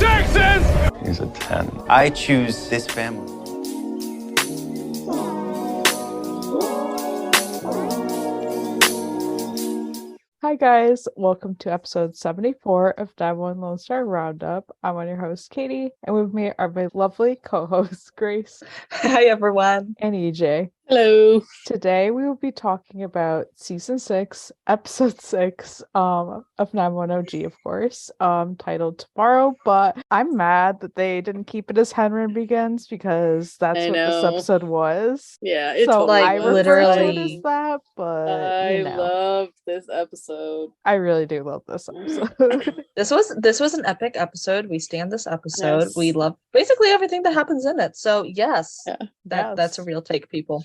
Texas! He's a 10. I choose this family. Hi guys, welcome to episode 74 of 911 Lone Star Roundup. I'm on your host Katie, and with me are my lovely co-hosts Grace. Hi everyone. And EJ. Hello. Today we will be talking about season 6, episode 6 of 910G, of course, titled Tomorrow. But I'm mad that they didn't keep it as Henry Begins because that's what this episode was. Yeah, it's so totally I was. refer to it Literally. as that, but I loved this episode. I really do love this episode. This was an epic episode. We stand this episode. Yes. We love basically everything that happens in it. So yes, Yeah. that's a real take, people.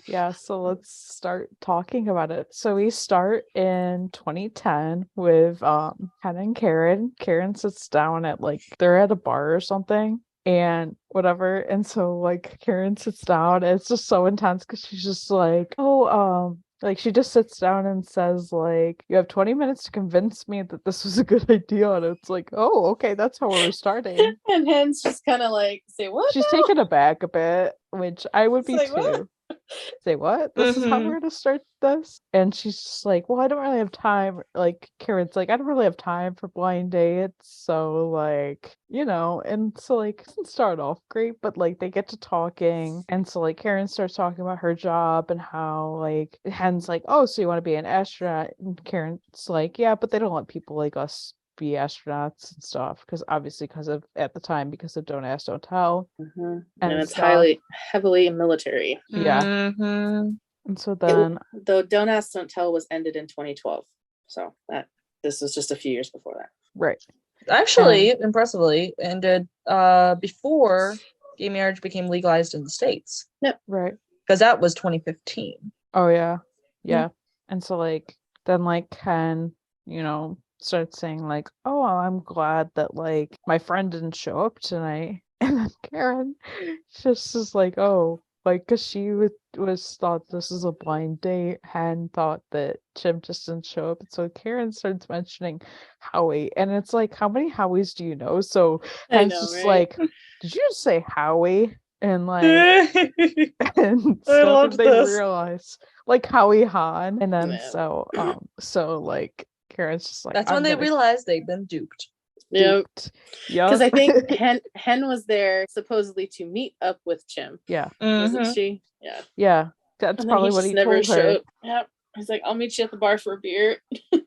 Yeah, so let's start talking about it. So we start in 2010 with Hannah and Karen. Karen sits down at they're at a bar or something and whatever, and so Karen sits down and it's just so intense because she's just she just sits down and says, you have 20 minutes to convince me that this was a good idea. And it's oh, okay, that's how we're starting. And Hen's just kind of say, what? She's taken aback a bit, which I would be Say too. what? Say what? This is how we're gonna start this? And she's just well, I don't really have time. Karen's I don't really have time for blind dates. So and so it doesn't start off great, but they get to talking, and so Karen starts talking about her job and how Hen's oh, so you want to be an astronaut? And Karen's yeah, but they don't let people like us be astronauts and stuff because at the time Don't Ask, Don't Tell. Mm-hmm. And it's stuff. heavily military. Yeah. Mm-hmm. And so then though Don't Ask, Don't Tell was ended in 2012, so this was just a few years before that. right. Actually, impressively ended before gay marriage became legalized in the States. Right. Because that was 2015. Oh yeah. Yeah. And so then Ken, starts saying oh, I'm glad that my friend didn't show up tonight. And then Karen just is oh, because she was thought this is a blind date. Hen thought that Jim just didn't show up. And so Karen starts mentioning Howie. And it's how many Howies do you know? So Hen's just right? did you just say Howie? And I and so loved then they this. realize Howie Hahn. And then Yeah. Karen's just That's I'm when they gonna realized they'd been duped. Yep. Because I think Hen was there supposedly to meet up with Jim. Yeah. Wasn't she? Yeah. Yeah. That's And then probably what just he never told her. showed. Yep. He's I'll meet you at the bar for a beer. Yeah.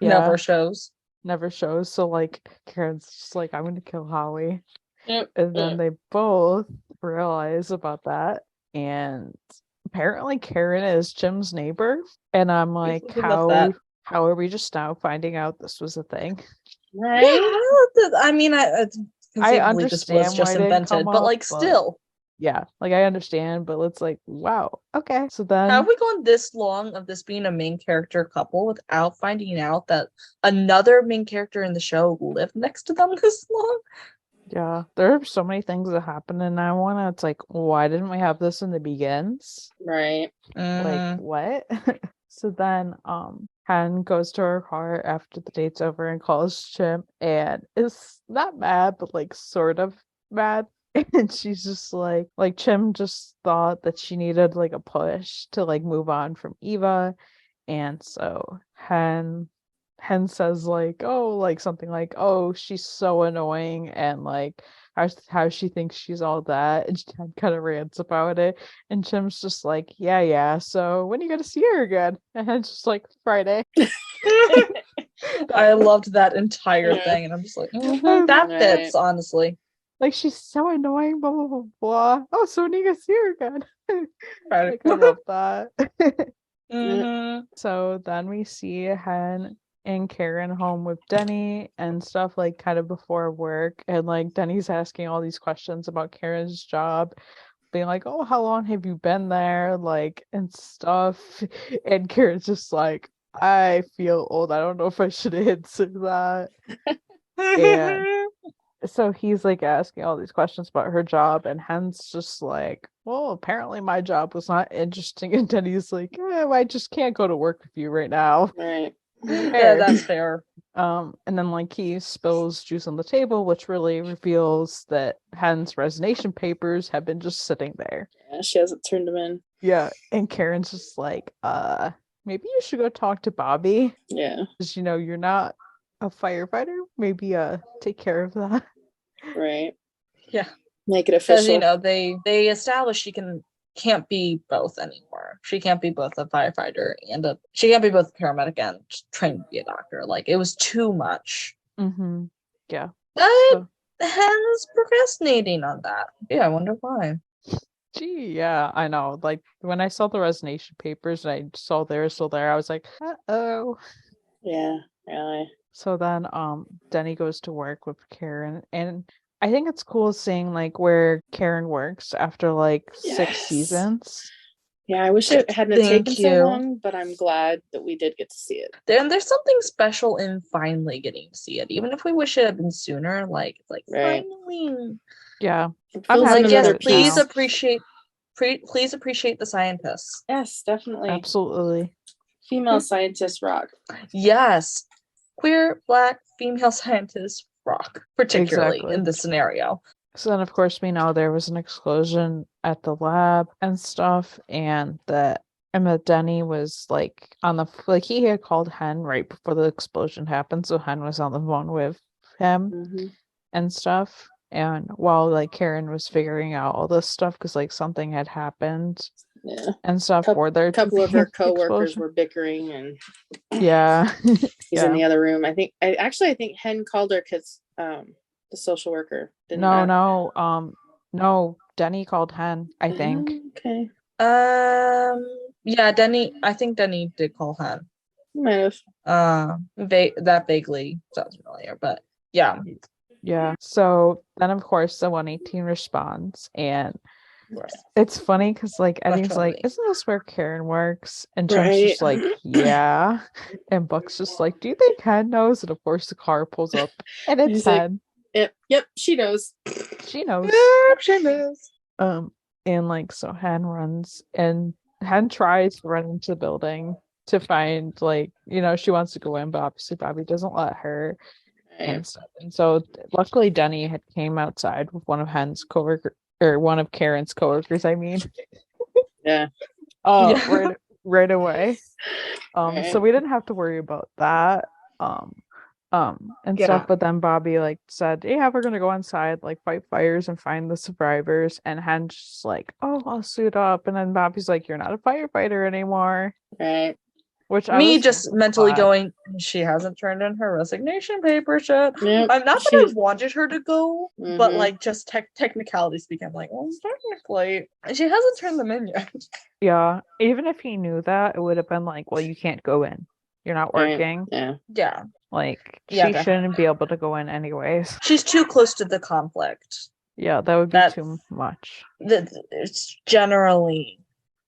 Never shows. Never shows. So Karen's just I'm gonna kill Howie. Yep. And then they both realize about that. And apparently Karen is Jim's neighbor. And I'm Who love that? how are we just now finding out this was a thing? Right. Yeah, I mean, conceivably understand this was just why it didn't invented, come but up, still. Yeah, I understand, but it's wow. Okay. So then Have we gone this long of this being a main character couple without finding out that another main character in the show lived next to them this long? yeah, there are so many things that happen in 911. It's why didn't we have this in the begins? Right. What? So then Hen goes to her car after the date's over and calls Jim and is not mad, but sort of mad. And she's just Jim just thought that she needed a push to move on from Eva. And so Hen says something oh, she's so annoying and how she thinks she's all that, and she kind of rants about it. And Jim's just yeah, so when are you gonna see her again? And it's just Friday. I loved that entire thing, and I'm just that Right. fits, honestly. She's so annoying, blah blah blah blah. Oh, so when are you gonna see her again? Right. I love that. Mhm. So then we see Hen and Karen home with Denny and stuff kind of before work, and Denny's asking all these questions about Karen's job, being oh, how long have you been there, and stuff. And Karen's just I feel old, I don't know if I should answer that. And so he's asking all these questions about her job, and Hen's just well, apparently my job was not interesting. And Denny's I just can't go to work with you right now. Right. Yeah, that's fair. And then like he spills juice on the table, which really reveals that Hen's resignation papers have been just sitting there. Yeah, she hasn't turned them in. Yeah. And Karen's just like, maybe you should go talk to Bobby. Yeah, Because you're not a firefighter. Maybe take care of that. right. Yeah. Make it Because official. they establish can't be both anymore. She can't be both a firefighter and she can't be both a paramedic and trained to be a doctor. Like it was too much. Mm-hmm. Yeah. But So, Hen's procrastinating on that. Yeah, I wonder why. gee, yeah, I know. Like when I saw the resignation papers and I saw they're still there, I was like, uh-oh. Yeah, really. So then Denny goes to work with Karen, and I think it's cool seeing like where Karen works after like 6 Yes. seasons. Yeah, I wish it hadn't have Thank taken so you. long, but I'm glad that we did get to see it. There's something special in finally getting to see it. Even if we wish it had been sooner, like Right. finally. Yeah. It I'm fills happy in Like with another yes, it please now. please appreciate the scientists. Yes, definitely. Absolutely. Female scientists rock. Yes. Queer, black, female scientists rock, particularly Exactly. in this scenario. So then of course we know there was an explosion at the lab and stuff, and that Denny was like on the like he had called Hen right before the explosion happened, so Hen was on the phone with him Mhm. and stuff. And while like Karen was figuring out all this stuff because like something had happened Yeah. and stuff Coup- for there A couple of her to be coworkers explosion. were bickering, and Yeah. he's Yeah. in the other room. I think Hen called her because the social worker didn't. No, Denny called Hen, I think. Okay, Yeah, I think Denny did call Hen. might have. That vaguely sounds familiar, but yeah. Yeah. So then of course the 118 responds, and it's funny because like Eddie's like, Definitely. isn't this where Karen works? And Jim's Right. just like, yeah. And Buck's just like, do you think Hen knows? And of course the car pulls up and it's He's like, Hen. Yep, she knows. She knows. She knows. And like so Hen runs, and Hen tries to run into the building to find like, she wants to go in, but obviously Bobby doesn't let her and stuff. And so luckily Denny had came outside with one of Hen's coworker or one of Karen's coworkers, I mean. Yeah. Yeah. right away. Right. So we didn't have to worry about that. And Yeah. stuff, but then Bobby like said, yeah, we're gonna go inside, like fight fires and find the survivors, and Hen's just like, oh, I'll suit up, and then Bobby's like, you're not a firefighter anymore, Right. which I Me was just mentally glad. going, she hasn't turned in her resignation papers yet. Yep. I'm not that I wanted her to go, but Mhm. like just technicality speaking, I'm like, well, technically, she hasn't turned them in yet. Yeah, even if he knew that, it would have been like, well, you can't go in, you're not Right. working. Yeah. Yeah, Like Yeah, she definitely. shouldn't be able to go in anyways. she's too close to the conflict. Yeah, that would be That's- too much. It's generally,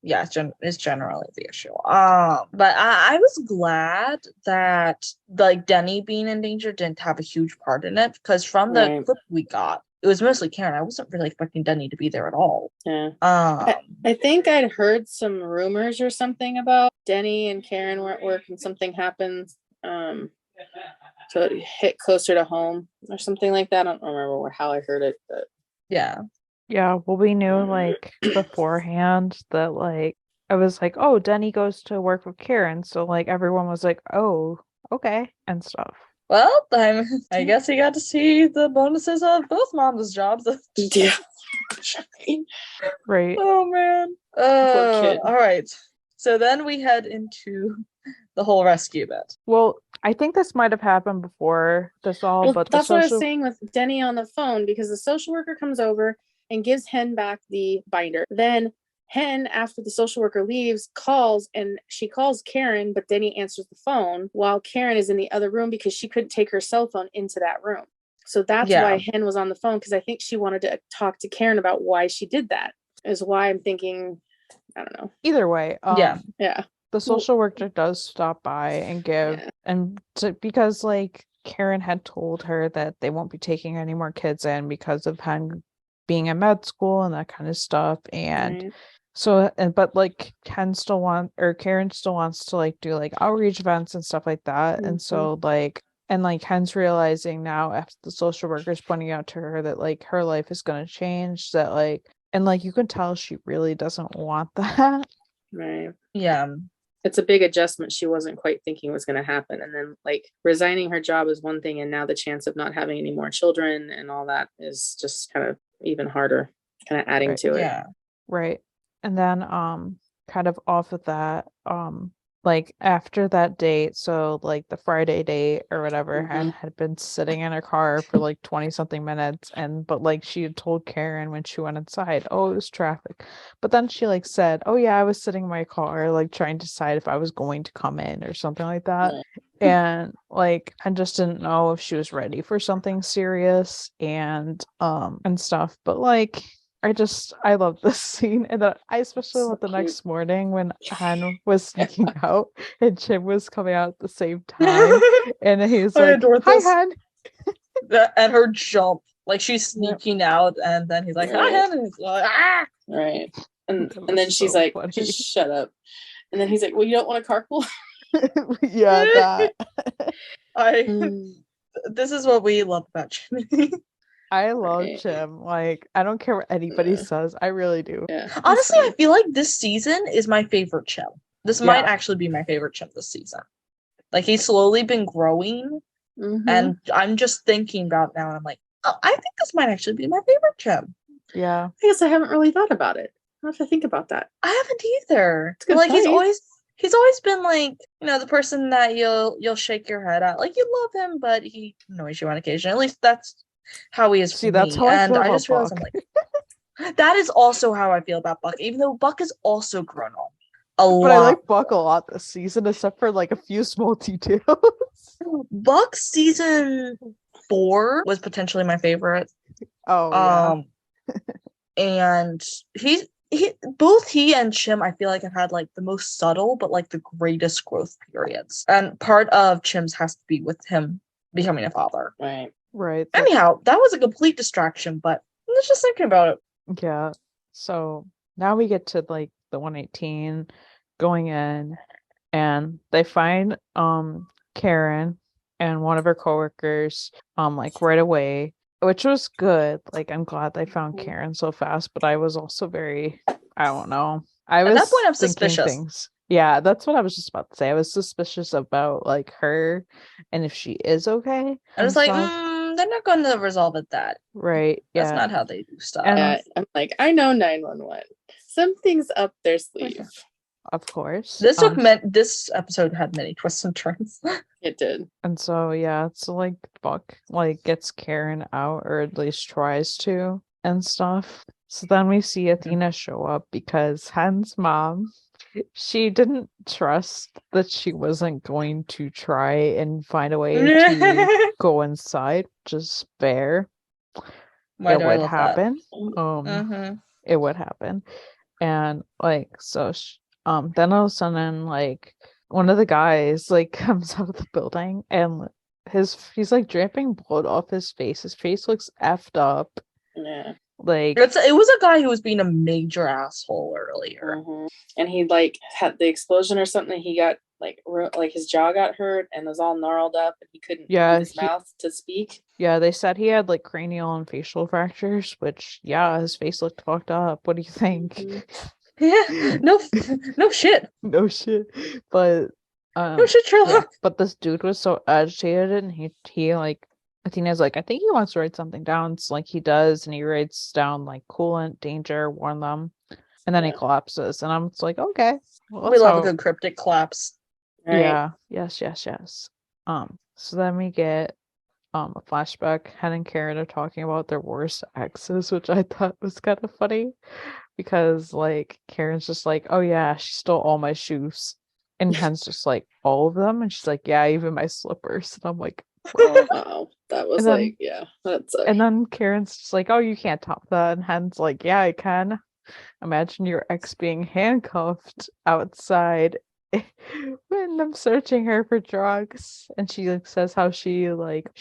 yeah, it's generally the issue. But I was glad that like Denny being in danger didn't have a huge part in it, because from the Right. clip we got, it was mostly Karen. I wasn't really expecting Denny to be there at all. Yeah. Um, I think I'd heard some rumors or something about Denny and Karen were at work and something happened. So it hit closer to home or something like that. I don't remember how I heard it, but yeah. Yeah, well, we knew like beforehand that like I was like, oh, Denny goes to work with Karen, so like everyone was like, oh, okay, and stuff. Well, I guess he got to see the bonuses of both moms' jobs. yeah. Right. Oh man. kid. All right. So then we head into the whole rescue bit. Well, I think this might have happened before this all, Well, but the that's what I was social saying with Denny on the phone, because the social worker comes over and gives Hen back the binder. Then Hen, after the social worker leaves, calls, and she calls Karen, but Denny answers the phone while Karen is in the other room because she couldn't take her cell phone into that room. So that's Yeah. why Hen was on the phone, because I think she wanted to talk to Karen about why she did that. Is why I'm thinking, I don't know. either way, Yeah. Yeah. the social worker does stop by and give because like Karen had told her that they won't be taking any more kids in because of Hen being in med school and that kind of stuff, and Right. so but like Karen still wants to like do like outreach events and stuff like that, and so like And like Hen's realizing now after the social worker's pointing out to her that like her life is gonna change, that like, and like you can tell she really doesn't want that. Right. Yeah. It's a big adjustment she wasn't quite thinking was going to happen. And then like resigning her job is one thing, and now the chance of not having any more children and all that is just kind of even harder, kind of adding Right. to it. Yeah. Right. And then kind of off of that, like after that date, so like the Friday date or whatever, Hen had been sitting in her car for like 20 something minutes, and but like she had told Karen when she went inside, oh, it was traffic. But then she like said, oh yeah, I was sitting in my car like trying to decide if I was going to come in or something like that. Right. And like I just didn't know if she was ready for something serious and stuff. But like I love this scene, and then I especially So love the cute. next morning when Han was sneaking out and Jim was coming out at the same time, and he's I like, adore "Hi, this. Han." And her jump, like she's sneaking out, and then he's like, Right. "Hi," and he's like, "Ah!" Right. And That and then was she's so like, funny. just shut up. And then he's like, well, you don't want a carpool? Yeah, that. This is what we love about Jimmy. I love Right. Jim. Like, I don't care what anybody Yeah. says. I really do. Yeah. Honestly, I feel like this season is my favorite Chim. This might Yeah. actually be my favorite Chim this season. Like he's slowly been growing, Mhm. and I'm just thinking about it now, and I'm like, oh, I think this might actually be my favorite Chim. Yeah. I guess I haven't really thought about it. I have to think about that. I haven't either. a good Like he's point. always been like, you know, the person that you'll shake your head at. Like you love him, but he annoys you on occasion. At least that's how he is See, for that's me. how I And feel I about just realized Buck. I'm like, that is also how I feel about Buck, even though Buck is also grown on a But lot. I like Buck a lot this season, except for like a few small details. Buck season 4 was potentially my favorite. Oh yeah. And both he and Chim, I feel like have had like the most subtle but like the greatest growth periods. And part of Chim's has to be with him becoming a father. Right. Right. Anyhow, that was a complete distraction, but I was just thinking about it. Yeah. So now we get to like the 118 going in, and they find Karen and one of her coworkers like right away, which was good. Like I'm glad they found Mhm. Karen so fast, but I was also very, I don't know. I At was that point, I'm thinking suspicious. things. Yeah, that's what I was just about to say. I was suspicious about like her and if she is okay. I was and like, stuff. they're not going to resolve it that. Right. That's Yeah. not how they do stuff. And- I'm like, I know 911. Something's up their sleeve. Of course. This episode had many twists and turns. It did. And so yeah, so like Buck like gets Karen out, or at least tries to, and stuff. So then we see Athena show up because Hen's mom, she didn't trust that she wasn't going to try and find a way to go inside, which is fair. Why It do I would love happen. that? It would happen. And like so then all of a sudden like one of the guys like comes out of the building, and he's like dripping blood off his face. His face looks effed up. Yeah. Like It was a guy who was being a major asshole earlier. Mhm. And he like had the explosion or something. He got like his jaw got hurt and was all gnarled up, and he couldn't Yeah, move his mouth to speak. yeah, they said he had like cranial and facial fractures, which yeah, his face looked fucked up. What do you think? Mhm. Yeah, no shit. No shit. But No shit, yeah, Sherlock. but this dude was so agitated, and he like Athena's like, I think he wants to write something down. So like he does, and he writes down like coolant, danger, warn them, and then he Yeah. collapses. And I'm just like, okay. Well, We that's love how- a good cryptic collapse. Right? Yeah. Yes. So then we get a flashback. Hen and Karen are talking about their worst exes, which I thought was kind of funny, because like Karen's just like, oh yeah, she stole all my shoes, and Hen's just like, all of them, and she's like, yeah, even my slippers. And I'm like, Oh, wow. That was And then- like, yeah, that's and then Karen's just like, oh, you can't top that, and Hen's like, yeah, I can. Imagine your ex being handcuffed outside when I'm searching her for drugs. And she like says how she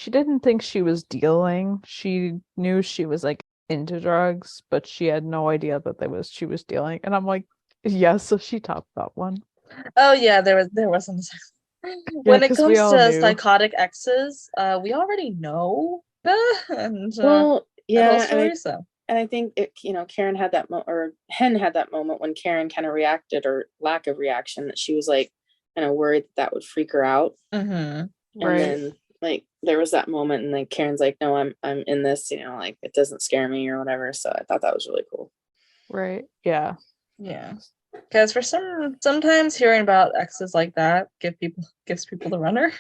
didn't think she was dealing. She knew she was like into drugs, but she had no idea that she was dealing. And I'm like, yeah, so she topped that one. Oh yeah, there was some. When it 'cause we comes all to knew. psychotic exes, we already know. And Well, the whole yeah, story, so. and I think it, Karen had that or Hen had that moment when Karen kind of reacted, or lack of reaction, that she was like kind of worried that would freak her out. Mm-hmm. And Right. then like there was that moment, and like Karen's like, no, I'm in this, like it doesn't scare me or whatever. So I thought that was really cool. Right. Yeah. Yeah. Because for sometimes hearing about exes like that gives people the runner.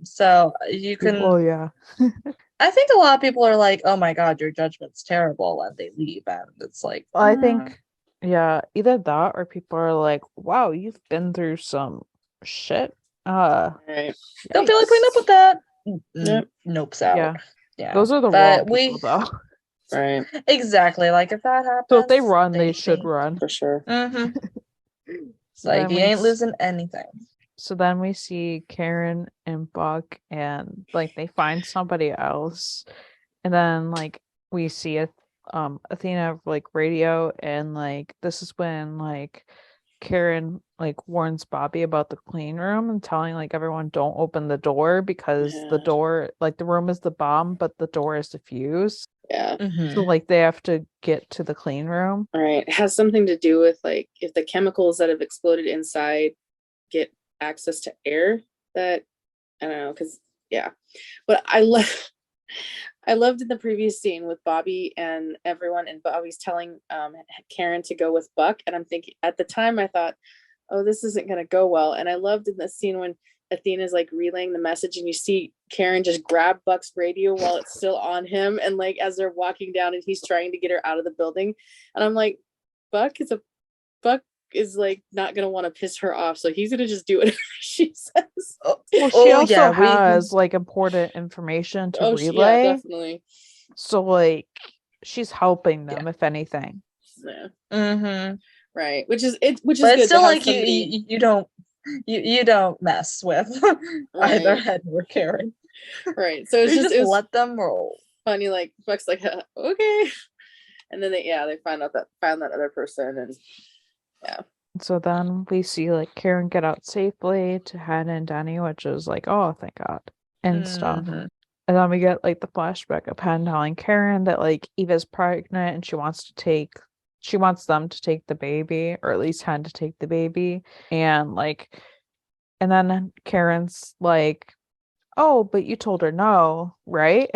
So you can Well, yeah. I think a lot of people are like, oh my god, your judgment's terrible, and they leave, and it's like I think, yeah, either that or people are like, wow, you've been through some shit. Right. don't feel like putting up Yikes. with that. Yep. Nope's out. Yeah. Yeah. Those are the But wrong people, though. Right. exactly, like if that happens, So if they run, they should run. For sure. Mm-hmm. So Like then you we ain't s- losing anything. So then we see Karen and Buck, and like they find somebody else, and then like we see Athena like radio, and like this is when like Karen like warns Bobby about the clean room and telling like everyone don't open the door because the Yeah. door, like the room is the bomb, but the door is the fuse. Yeah. Mm-hmm. So like they have to get to the clean room. Right. It has something to do with like if the chemicals that have exploded inside get access to air, that I don't know, because yeah. But I loved in the previous scene with Bobby and everyone, and Bobby's telling Karen to go with Buck, and I'm thinking at the time I thought, oh, this isn't gonna go well. And I loved in the scene when Athena's like relaying the message, and you see Karen just grab Buck's radio while it's still on him, and like as they're walking down, and he's trying to get her out of the building, and I'm like, Buck is like not gonna want to piss her off, so he's gonna just do whatever she says. Well, she also yeah, has like important information to Yeah, relay. definitely. So like she's helping them, if anything. Yeah. Mm-hmm. Right. Which is it. Which is But good it's still to have like somebody. you don't mess with either Right. Hen or Karen. Right. So it's You just just it was let them roll. funny. Like Buck's like, okay, and then they found that other person, and yeah. So then we see like Karen get out safely to Hen and Danny, which is like, oh, thank God, and stuff. Mhm. And then we get like the flashback of Hen telling Karen that like Eva's pregnant and she wants them to take the baby, or at least Hen to take the baby. And like, and then Karen's like, oh, but you told her no, right?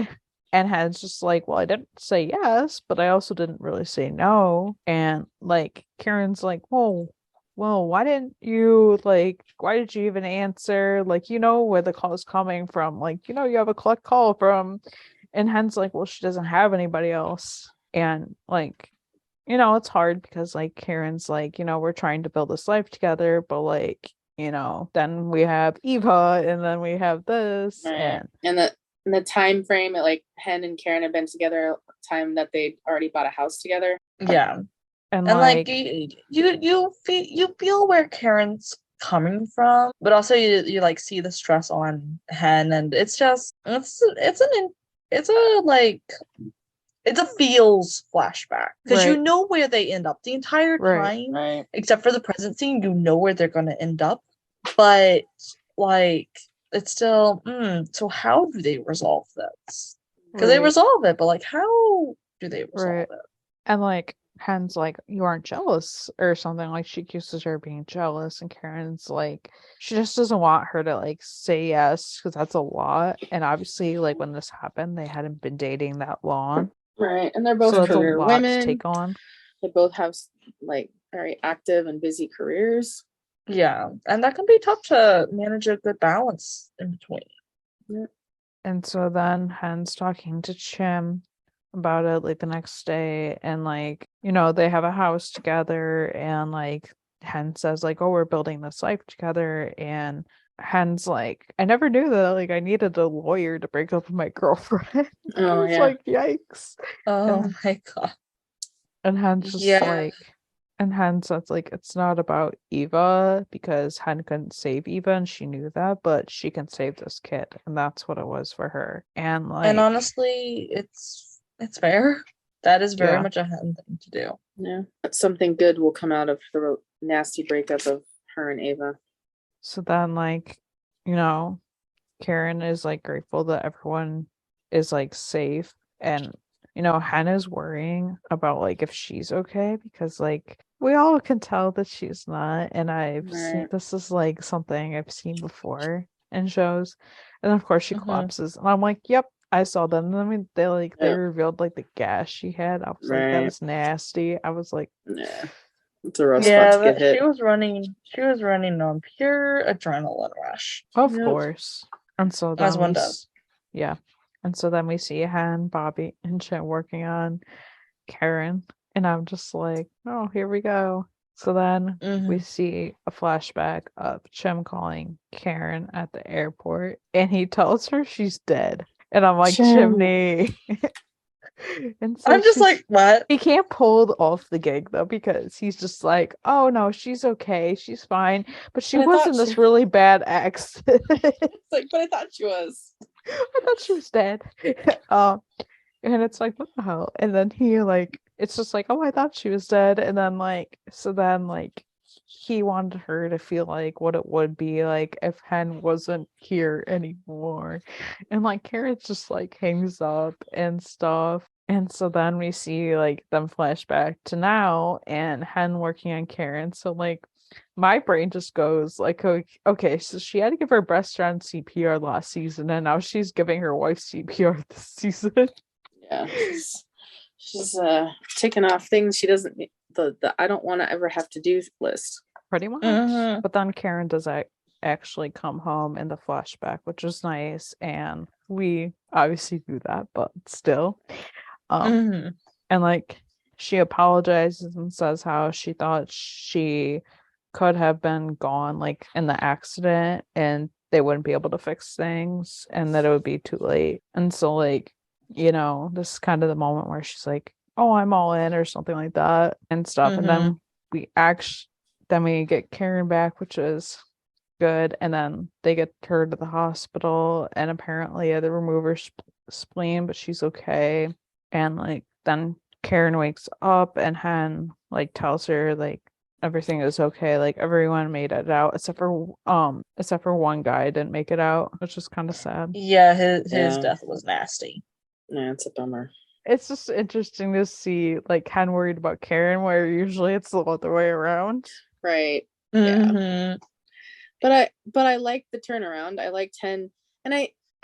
And Hen's just like, well, I didn't say yes, but I also didn't really say no. And like Karen's like, well, why did you even answer? Like, you know where the call is coming from. Like, you have a collect call from. And Hen's like, well, she doesn't have anybody else. And like, it's hard because like Karen's like, we're trying to build this life together, but like, then we have Eva, and then we have this, Right. And the time frame, like Hen and Karen have been together a time that they already bought a house together. Yeah. and like like you feel where Karen's coming from, but also you like see the stress on Hen, and it's just it's a feels flashback because you Right. know where they end up the entire Right. time, Right. except for the present scene. You know where they're gonna end up, but like it's still so how do they resolve this? Because they Right. resolve it, but like how do they resolve Right. it? And like Hen's like, you aren't jealous or something. Like she accuses her of being jealous, and Karen's like, she just doesn't want her to like say yes because that's a lot. And obviously, like when this happened, they hadn't been dating that long, Right. And they're both so that's a career lot to women. take on. They both have like very active and busy careers. Yeah, and that can be tough to manage a good balance in between. And so then Hen's talking to Chim about it like the next day, and like, they have a house together, and like Hen says like, oh, we're building this life together, and Hen's like, I never knew that like I needed a lawyer to break up with my girlfriend. I Oh was yeah. like, yikes. Oh And, my god. and Hen's just Yeah. like, and Hen says like, it's not about Eva because Hen couldn't save Eva, and she knew that, but she can save this kid, and that's what it was for her. And like, And honestly, it's fair. That is very Yeah. much a Hen thing to do. Yeah. Something good will come out of the nasty breakup of her and Ava. So then, like, you know, Karen is like grateful that everyone is like safe. And, Hannah's worrying about like if she's okay because like we all can tell that she's not. And I've seen Right. this is like something I've seen before in shows. And of course she Mhm. collapses. And I'm like, yep, I saw them. And then they Yep. revealed like the gas she had. I was like, that Right. is nasty. I was like, Yeah. It's a rough spot Yeah, to get hit. she was running on pure adrenaline rush. of Yep. course. And so As then one we does. yeah. And so then we see Han, Bobby, and Chet working on Karen. And I'm just like, oh, here we go. So then we Mhm. see a flashback of Chem calling Karen at the airport and he tells her she's dead. And I'm like, Chem. Chimney. And so I'm just like, what? he can't pull off the gig though because he's just like, oh no, she's okay, she's fine. But she But I was thought in this she- really bad accident. It's like, but I thought she was. I thought she was dead. And it's like, what the hell? And then he like, it's just like, oh, I thought she was dead. And then like, so then like, he wanted her to feel like what it would be like if Hen wasn't here anymore. And like, Karen's just like hangs up and stuff. And so then we see like them flashback to now and Hen working on Karen. So like, my brain just goes like, okay, so she had to give her best friend CPR last season, and now she's giving her wife CPR this season. Yeah. She's ticking off things she doesn't need. The I don't want to ever have to do list. Pretty much. Mhm. But then Karen does actually come home in the flashback, which is nice, and we obviously do that, but still. Mhm. And like she apologizes and says how she thought she could have been gone like in the accident and they wouldn't be able to fix things and that it would be too late. And so like, this is kind of the moment where she's like, oh, I'm all in or something like that and stuff. And then we get Karen back, which is good. And then they get her to the hospital and apparently they remove her spleen, but she's okay. And like then Karen wakes up and Han like tells her like everything is okay. Like everyone made it out except for one guy didn't make it out, which is kind of sad. Yeah, his Yeah. death was nasty. Yeah, it's a bummer. It's just interesting to see like Han worried about Karen, where usually it's the other way around. Right. Mhm. But I like the turnaround. I liked Hen, and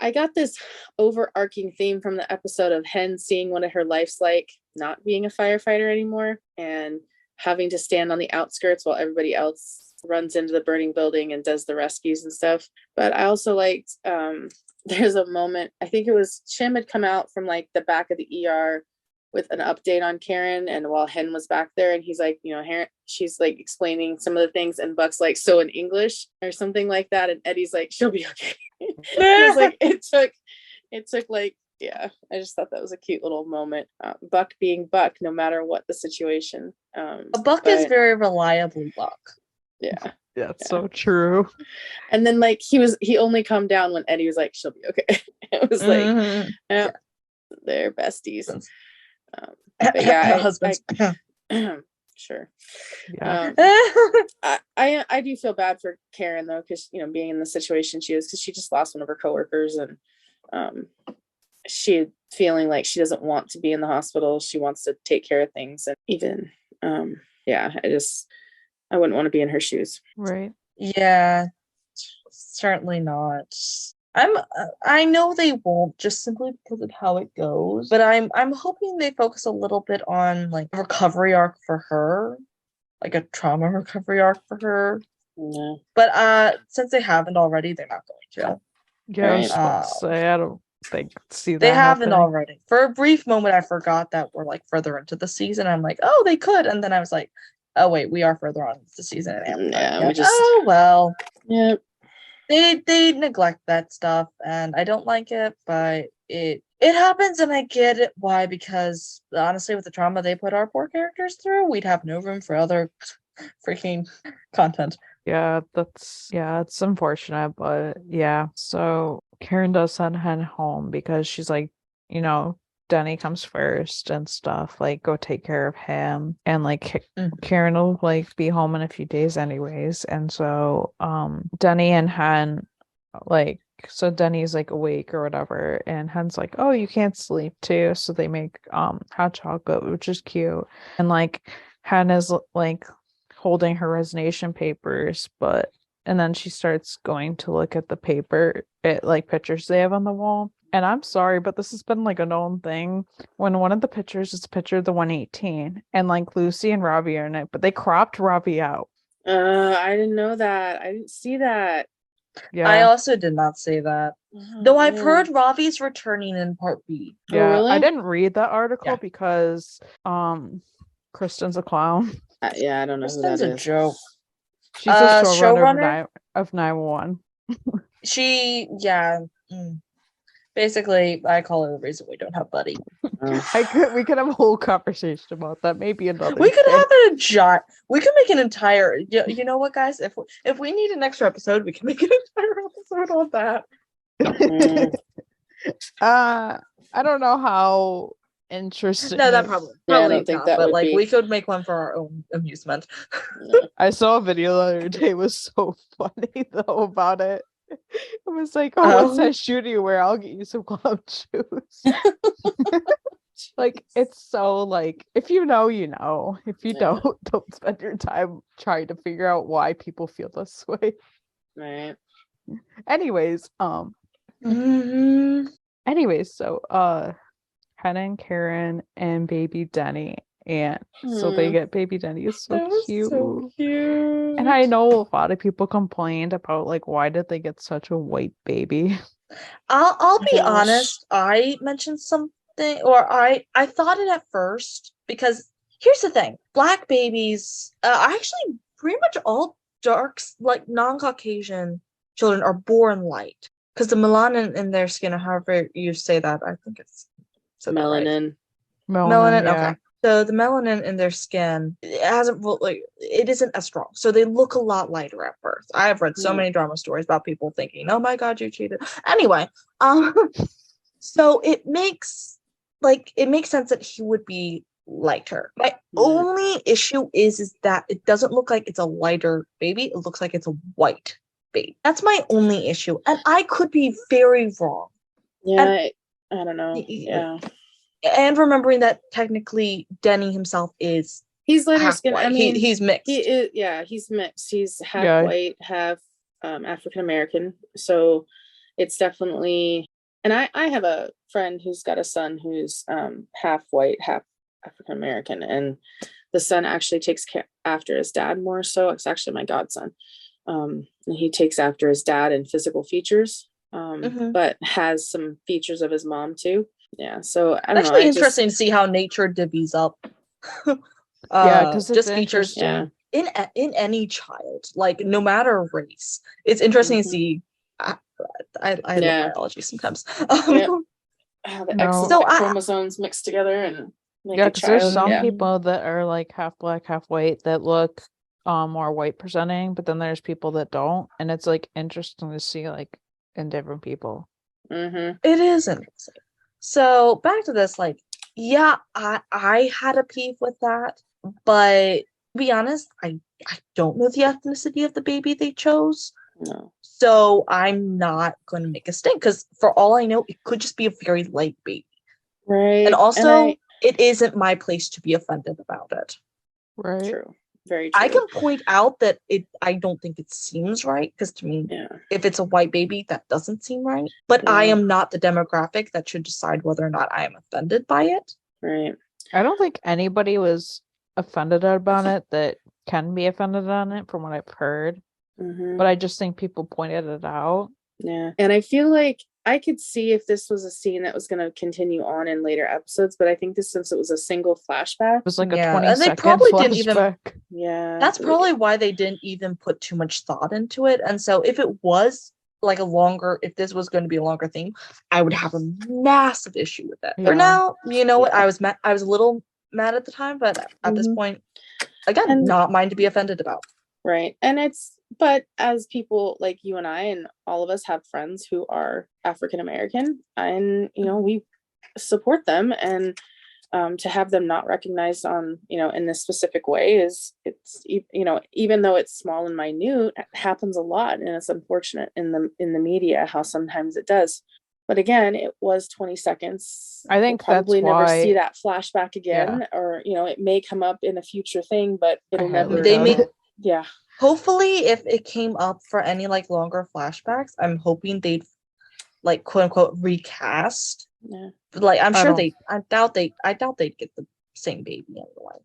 I got this overarching theme from the episode of Hen seeing what her life's like not being a firefighter anymore and having to stand on the outskirts while everybody else runs into the burning building and does the rescues and stuff. But I also liked there's a moment, I think it was Chim had come out from like the back of the ER with an update on Karen, and while Hen was back there, and he's like, she's like explaining some of the things, and Buck's like, so in English or something like that, and Eddie's like, she'll be okay. It was like it took like, yeah, I just thought that was a cute little moment. Buck being Buck, no matter what the situation. Buck is very reliable, Buck. Yeah. Yeah, it's so true. And then like he only calmed down when Eddie was like, she'll be okay. It was like, Mhm. yeah, they're besties. Yeah, husbands. Sure. Yeah. I do feel bad for Karen though, because being in the situation she is, because she just lost one of her coworkers, and she feeling like she doesn't want to be in the hospital. She wants to take care of things, and even I wouldn't want to be in her shoes. Right. Yeah, certainly not. I know they won't, just simply because of how it goes, but I'm hoping they focus a little bit on like a recovery arc for her, like a trauma recovery arc for her. Yeah. But since they haven't already, they're not going to. Yeah, I was Right. about to say I don't think see that They haven't happening. already. For a brief moment, I forgot that we're like further into the season. I'm like, oh, they could, and then I was like, oh wait, we are further on into the season. And haven't done it Yeah, yet. we just Oh well. yeah. They neglect that stuff, and I don't like it, but it happens, and I get it why, because honestly, with the trauma they put our poor characters through, we'd have no room for other freaking content. Yeah, it's unfortunate, but yeah. So Karen does send Hen home because she's like, Denny comes first and stuff, like go take care of him, and like Mhm. Karen will like be home in a few days anyways, and so Denny and Hen like so Denny's like awake or whatever, and Hen's like, oh, you can't sleep too, so they make hot chocolate, which is cute, and like Hen is like holding her resignation papers, but and then she starts going to look at the paper, like pictures they have on the wall. And I'm sorry, but this has been like a known thing. When one of the pictures is a picture of the 118, and like Lucy and Robbie are in it, but they cropped Robbie out. I didn't know that. I didn't see that. I Yeah, also did not say that. Oh, Though I've man. heard Robbie's returning in part B. Oh, yeah. really? I didn't read that article Yeah. because Kristen's a clown. Yeah, I don't know who Kristen's that a is. joke. She's a Showrunner? of 911. She, yeah. Basically, I call her the reason we don't have Buddy. Oh. We could have a whole conversation about that. Maybe another We could day. have we could make an entire. You know what, guys? If we need an extra episode, we can make an entire episode on that. Mm. I don't know how interesting. No, that probably Yeah, I don't think not, that but would like be. we could make one for our own amusement. I saw a video the other day. It was so funny though about it. It was like, oh, what's Oh. that shoe do you wear? I'll get you some clown shoes. Like it's so like if you know, you know. If you Yeah. don't spend your time trying to figure out why people feel this way. Right. Anyways, Mhm. so Hannah and Karen and baby Denny, and so they Hmm. get baby Denny is so That was cute. so cute. And I know a lot of people complained about like why did they get such a white baby? I'll be Gosh. honest. I mentioned something, or I thought it at first because here's the thing: Black babies, actually, pretty much all like non-Caucasian children are born light because the melanin in their skin, or however you say that, I think it's said that right. Melanin. Melanin, yeah. okay. So the melanin in their skin it isn't as strong. So they look a lot lighter at birth. I have read so Hmm. many drama stories about people thinking, "Oh my God, you cheated." Anyway, so it makes sense that he would be lighter. My only issue is that it doesn't look like it's a lighter baby. It looks like it's a white baby. That's my only issue, and I could be very wrong. Yeah, I don't know. Yeah. And remembering that technically Denny himself is He's lighter half skin. white. I mean, he's mixed. he is. Yeah, he's mixed. He's half Yeah. white, half African American. So it's definitely. And I have a friend who's got a son who's half white, half African American, and the son actually takes care after his dad more so. It's actually my godson, and he takes after his dad in physical features, Mhm. but has some features of his mom too. Yeah, so I don't It's know. actually interesting to see how nature divvies up. Yeah, 'cause it's just features interesting. in any child, like no matter race. It's interesting to Mhm. see. I Yeah. love biology sometimes. Yep. How the No. X So chromosomes mix together and make Yeah, a because there's child. some Yeah. people that are like half black, half white that look more white presenting, but then there's people that don't, and it's like interesting to see like in different people. Mm-hmm. It is interesting. So back to this, like, yeah, I had a peeve with that, but to be honest, I don't know the ethnicity of the baby they chose. No. So I'm not going to make a stink because for all I know, it could just be a very light baby. Right. And also, it isn't my place to be offended about it. Right. True. Very true. I can point out that I don't think it seems right because to me, Yeah. if it's a white baby, that doesn't seem right. But I Yeah. am not the demographic that should decide whether or not I am offended by it. Right. I don't think anybody was offended about it that can be offended on it from what I've heard, Mm-hmm. but I just think people pointed it out. Yeah. And I feel like I could see if this was a scene that was going to continue on in later episodes, but I think this, since it was a single flashback. It was like Yeah, a 20 and they second probably didn't even- flashback. Yeah. That's probably why they didn't even put too much thought into it. And so if it was like if this was going to be a longer theme, I would have a massive issue with it. Yeah. For now, you know what? Yeah. I was a little mad at the time, but at this Mhm. point, again, And- not mine to be offended about. Right. But as people like you and I and all of us have friends who are African American, and we support them, and to have them not recognized on, in this specific way even though it's small and minute, it happens a lot, and it's unfortunate in the media how sometimes it does. But again, it was 20 seconds. I think we'll probably that's never why see that flashback again, or it may come up in a future thing, but it'll highly never. They doubt may it. Yeah. hopefully if it came up for any like longer flashbacks, I'm hoping they'd like quote unquote recast. Yeah. Like I'm I sure don't- I doubt they'd get the same baby anyway.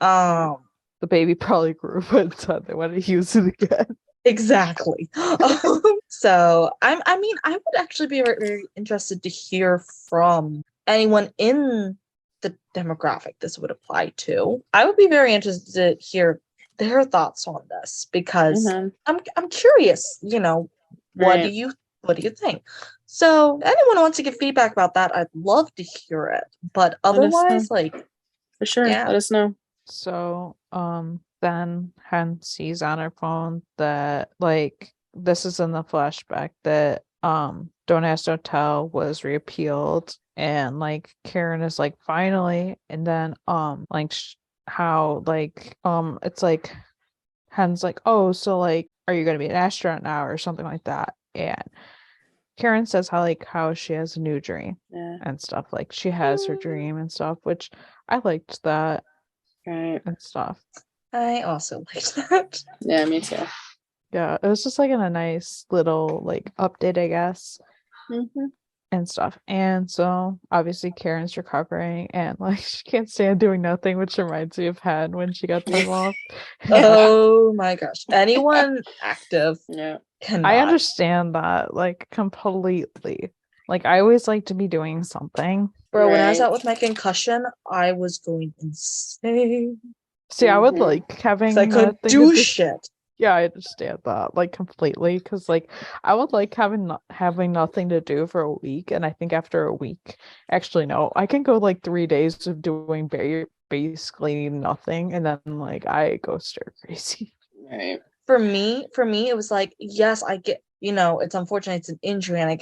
The baby probably grew, but they want to use it again. Exactly. So I mean, I would actually be very, very interested to hear from anyone in the demographic this would apply to. I would be very interested to hear their thoughts on this because Mhm. I'm curious, what do Right. you think? So anyone who wants to give feedback about that, I'd love to hear it. But Let us know. otherwise, like, For sure. Yeah. Let us know. So, then Hen sees on her phone that like this is in the flashback that Don't Ask, Don't Tell was repealed, and like Karen is like finally, and then like how like it's like Hen's like, oh, so like are you gonna be an astronaut now or something like that, and Karen says how she has a new dream Yeah. and stuff, like she has her dream and stuff, which I liked that Right. and stuff. I also liked that. Yeah, me too. Yeah, it was just like in a nice little like update, I guess, Mm-hmm. and stuff. And so obviously Karen's recovering and like she can't stand doing nothing, which reminds me of Hen when she got time off. Oh my gosh. Anyone active Yeah. cannot. I understand that like completely. Like I always like to be doing something. Bro, when I was Right. out with my concussion, I was going insane. See, I would Mhm. like having 'Cause I couldn't nothing to do shit. Yeah, I understand that like completely because like I would like having nothing to do for a week, and I think after a week, actually no, I can go like 3 days of doing basically nothing, and then like I go stir crazy. Right. For me, it was like, yes, I get, it's unfortunate it's an injury and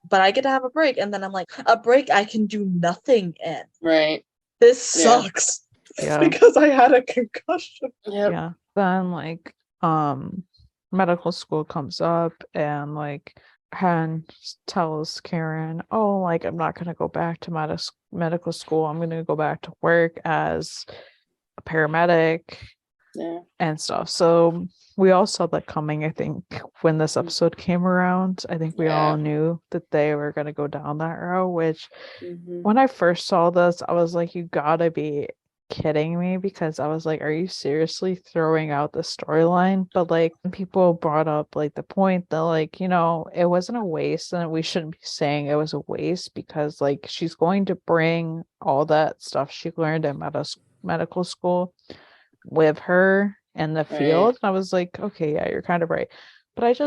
but I get to have a break. And then I'm like, a break I can do nothing in. Right. This Yeah. sucks. Yeah. Because I had a concussion. Yep. Yeah. Then like medical school comes up, and like Han tells Karen, oh, like I'm not gonna go back to medical school. I'm gonna go back to work as a paramedic Yeah. and stuff. So we all saw that coming, I think, when this episode came around. I think we all Yeah. knew that they were gonna go down that road, which Mm-hmm. when I first saw this, I was like, you gotta be kidding me, because I was like, are you seriously throwing out the storyline? But like people brought up like the point that like, it wasn't a waste, and we shouldn't be saying it was a waste, because like she's going to bring all that stuff she learned at medical school with her in the field. And I was like, okay, yeah, you're kind of right. But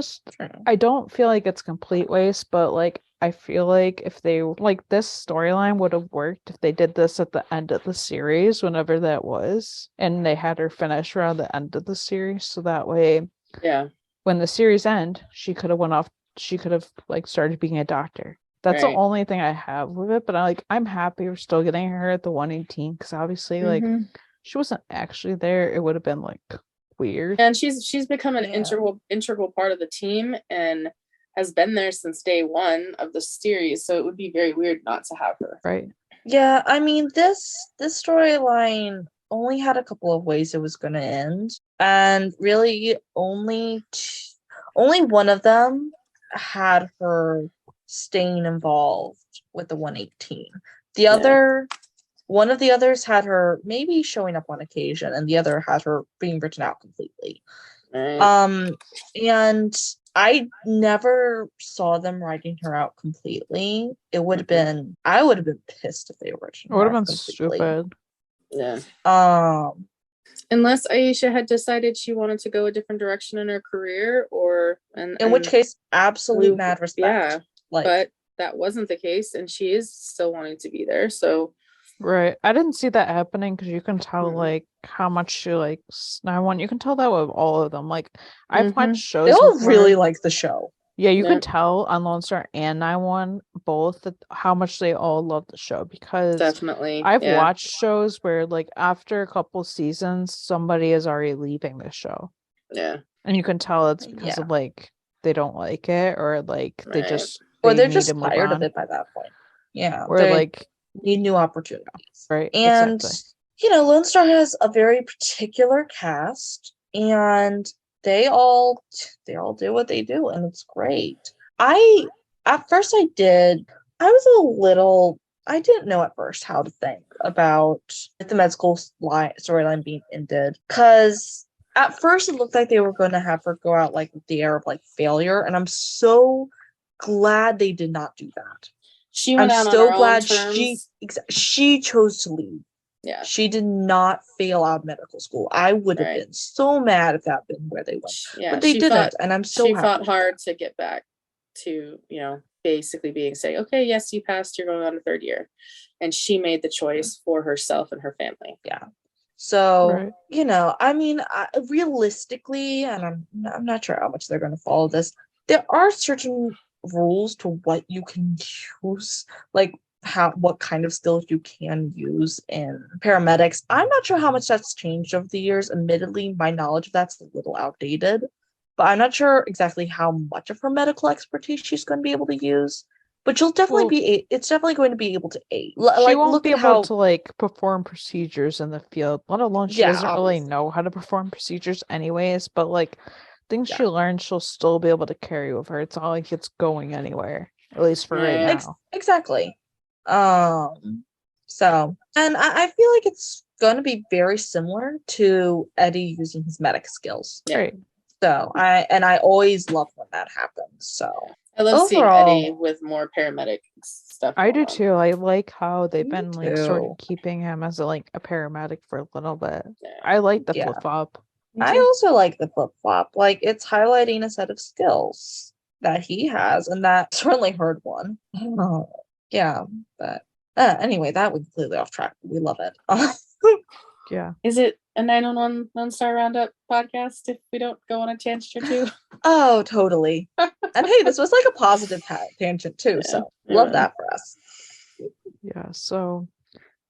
I don't feel like it's complete waste, but like I feel like if they like this storyline would have worked if they did this at the end of the series, whenever that was, and they had her finish around the end of the series, so that way Yeah. when the series end, she could have like started being a doctor. That's the Right. only thing I have with it, but I'm happy we're still getting her at the 118, because obviously like Mhm. she wasn't actually there. It would have been like weird. And she's become an Yeah. integral part of the team and has been there since day one of the series. So it would be very weird not to have her. Right. Yeah, I mean, this storyline only had a couple of ways it was going to end, and really only one of them had her staying involved with the 118. The Yeah. other one of the others had her maybe showing up on occasion, and the other had her being written out completely. Right. And I never saw them writing her out completely. I would have been pissed if they were writing It would her have out been completely. stupid. Yeah. Unless Unless Aisha had decided she wanted to go a different direction in her career, or in which case, absolute mad respect. Yeah. Like, But that wasn't the case, and she is still wanting to be there. So Right. I didn't see that happening, because you can tell Mhm. like how much she likes Now one. You can tell that with all of them. Like I've Mhm. watched shows they all before. really like the show. Yeah, you can Yep. tell on Lone Star and 911 both that how much they all love the show because Definitely. I've Yeah. watched shows where like after a couple seasons somebody is already leaving the show. Yeah. And you can tell it's because Yeah. of like they don't like it or like they Right. just Or they're need just to move tired of on. it by that point. Yeah. Or They like need new opportunities. right, And exactly. Lone Star has a very particular cast, and they all do what they do, and it's great. At first I didn't know at first how to think about the med school storyline being ended, because at first it looked like they were going to have her go out like with the air of like failure, and I'm so glad they did not do that. She I'm went out on so her glad own terms. she chose to leave. Yeah. She did not fail out of medical school. I would have Right. been so mad if that had been where they went. Yeah. But they she didn't, fought, and I'm so she happy. fought hard to get back to, basically being say, okay, yes, you passed, you're going on a third year. And she made the choice for herself and her family. Yeah. So, Right. I mean, realistically, and I'm not sure how much they're going to follow this, there are certain rules to what you can use, like what kind of skills you can use in paramedics. I'm not sure how much that's changed over the years. Admittedly, my knowledge of that's a little outdated, but I'm not sure exactly how much of her medical expertise she's going to be able to use. But she'll definitely Well, it's definitely going to be able to aid. she Like, won't look be at able how, to like perform procedures in the field, let alone she yeah, doesn't really obviously. know how to perform procedures anyways, but like things Yeah. she learns she'll still be able to carry with her. It's not like it's going anywhere, at least for right Right. now. Exactly. So, and I feel like it's going to be very similar to Eddie using his medic skills. Yeah. Right. So I always love when that happens. So I love seeing overall, Eddie with more paramedic stuff. I do going on. too. I like how they've Me been like sort too. of keeping him as a paramedic for a little bit. Yeah. I like the Yeah. flip flop. I also like the flip flop. Like, it's highlighting a set of skills that he has, and that certainly heard one. Yeah, but anyway, that was completely off track. We love it. Yeah. Is it a 911 Lone Star Roundup podcast if we don't go on a tangent or two? Oh, totally. And hey, this was like a positive tangent too, so love that for us. Yeah, so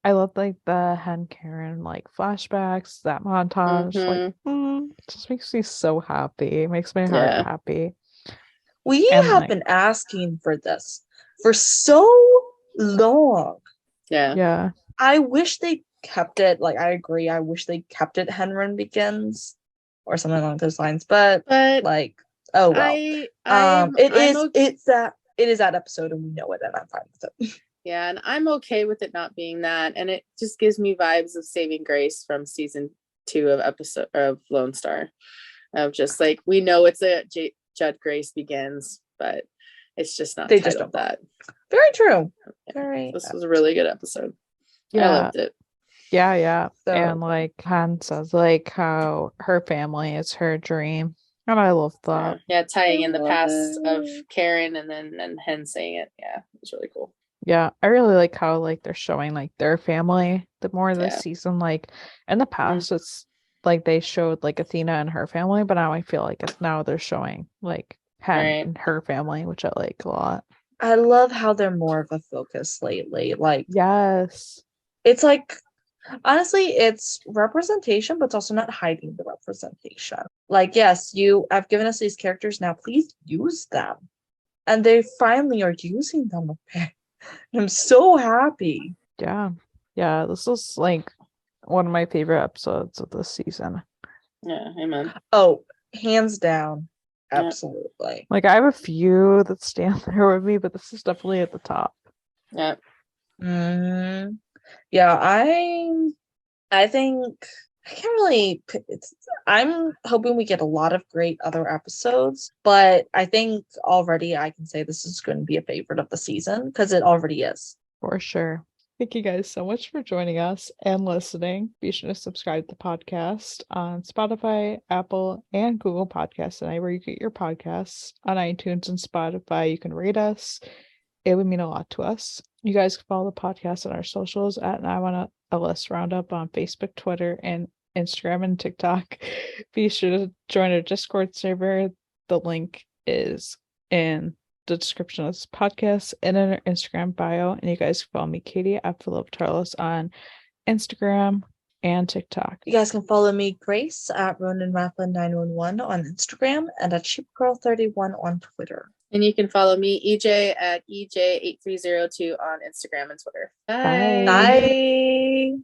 I love like the Hen Karen flashbacks, that montage. It just makes me so happy. It makes my heart happy. We And, have been asking for this for so long. Yeah. Yeah. I wish they kept it. Like, I agree. I wish they kept it Henron Begins or something along those lines. But like, oh well. It is that episode, and we know it, and I'm fine with it. Yeah, and I'm okay with it not being that, and it just gives me vibes of Saving Grace from season 2 of Lone Star, of just like, we know it's a Judd Grace Begins, but it's just not They titled just don't. that. Very true. Very. This was a really good episode. Yeah. I loved it. Yeah. So, and Han says how her family is her dream. And I love that. Yeah, tying in the past of Karen and Hen saying it. Yeah, it was really cool. Yeah, I really like how they're showing their family the more this season. In the past, it's they showed Athena and her family, but now I feel like they're showing Hen and her family, which I like a lot. I love how they're more of a focus lately. Yes, it's honestly, it's representation, but it's also not hiding the representation. Yes, you have given us these characters, now please use them. And they finally are using them. I'm so happy. Yeah, this is one of my favorite episodes of this season. Yeah, amen. Oh, hands down. Absolutely. I have a few that stand there with me, but this is definitely at the top. Yeah. Yeah, I think I can't really. I'm hoping we get a lot of great other episodes, but I think already I can say this is going to be a favorite of the season because it already is. For sure. Thank you guys so much for joining us and listening. Be sure to subscribe to the podcast on Spotify, Apple, and Google Podcasts, and where you get your podcasts. On iTunes and Spotify, you can rate us. It would mean a lot to us. You guys can follow the podcast on our socials at I Want a List Roundup on Facebook, Twitter, and Instagram and TikTok. Be sure to join our Discord server. The link is in the description of this podcast and in our Instagram bio. And you guys can follow me, Katie, at Philip Tarlos on Instagram and TikTok. You guys can follow me, Grace, at RonanRathland911 on Instagram and at CheapGirl31 on Twitter. And you can follow me, EJ, at EJ8302 on Instagram and Twitter. Bye. Bye.